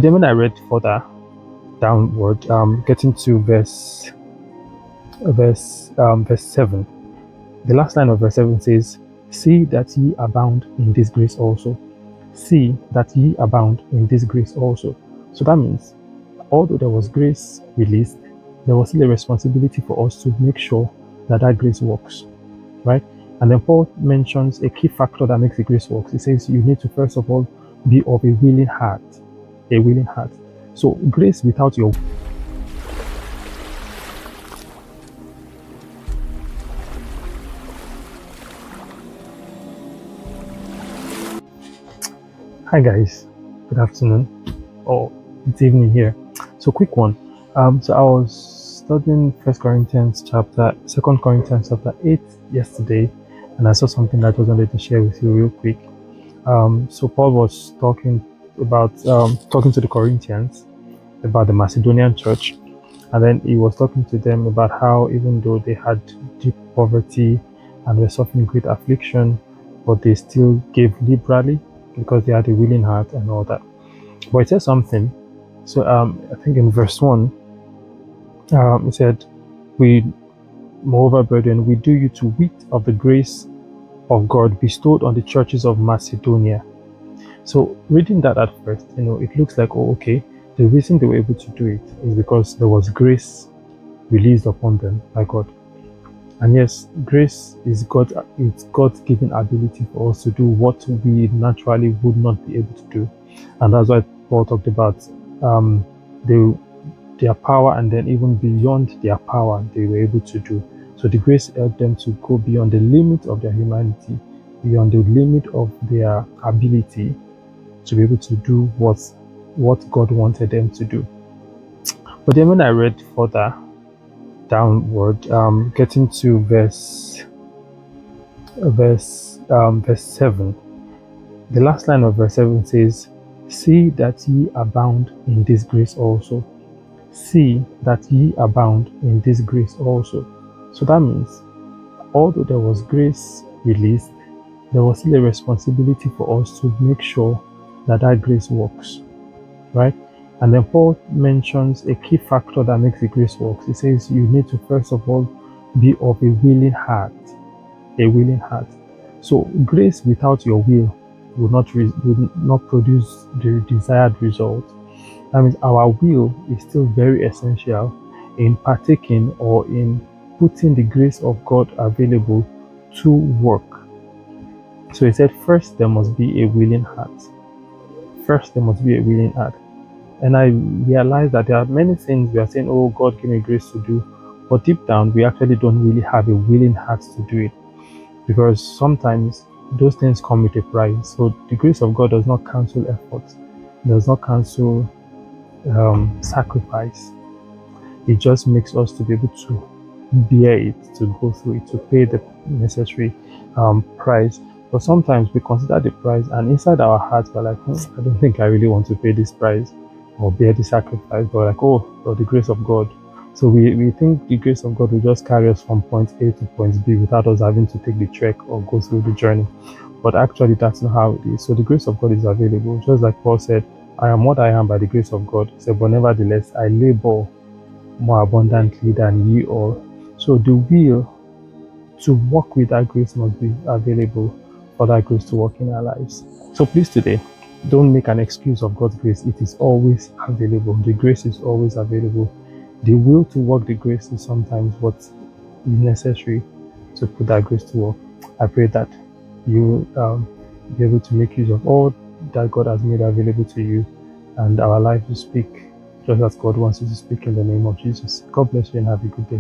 Then when I read further downward, getting to verse 7, the last line of verse 7 says, "See that ye abound in this grace also." See that ye abound in this grace also. So that means, although there was grace released, there was still a responsibility for us to make sure that that grace works, right? And then Paul mentions a key factor that makes the grace work. He says you need to first of all be of a willing heart, a willing heart. So grace without your Hi guys, good afternoon or it's evening here. So quick one. So I was studying Second Corinthians chapter 8 yesterday, and I saw something that I just wanted to share with you real quick. So Paul was talking to the Corinthians about the Macedonian church, and then he was talking to them about how even though they had deep poverty and were suffering great affliction, but they still gave liberally because they had a willing heart and all that. But it says something. So I think in verse 1, it said, "We, moreover, brethren, we do you to wit of the grace of God bestowed on the churches of Macedonia." So reading that at first, it looks like, oh, okay, the reason they were able to do it is because there was grace released upon them by God. And yes, grace is it's God's given ability for us to do what we naturally would not be able to do. And that's why Paul talked about their power, and then even beyond their power, they were able to do. So the grace helped them to go beyond the limit of their humanity, beyond the limit of their ability to be able to do what God wanted them to do. But then when I read further downward, getting to verse 7, the last line of verse 7 says, "See that ye abound in this grace also." See that ye abound in this grace also. So that means, although there was grace released, there was still a responsibility for us to make sure that that grace works, right? And then Paul mentions a key factor that makes the grace work. He says you need to first of all be of a willing heart, a willing heart. So grace without your will will not produce the desired result. That means our will is still very essential in partaking or in putting the grace of God available to work. So he said, first there must be a willing heart. First there must be a willing heart. And I realized that there are many things we are saying, oh, God, give me grace to do. But deep down, we actually don't really have a willing heart to do it. Because sometimes those things come with a price. So the grace of God does not cancel effort, does not cancel sacrifice. It just makes us to be able to bear it, to go through it, to pay the necessary price. But sometimes we consider the price, and inside our hearts, we're like, I don't think I really want to pay this price or bear the sacrifice. But like, oh, for the grace of God. So we think the grace of God will just carry us from point A to point B without us having to take the trek or go through the journey. But actually, that's not how it is. So the grace of God is available. Just like Paul said, I am what I am by the grace of God. He said, but nevertheless, I labor more abundantly than ye all. So the will to walk with that grace must be available for that grace to work in our lives. So please today, don't make an excuse of God's grace. It is always available. The grace is always available. The will to work the grace is sometimes what is necessary to put that grace to work. I pray that you be able to make use of all that God has made available to you, and our life to speak just as God wants you to speak, in the name of Jesus. God bless you and have a good day.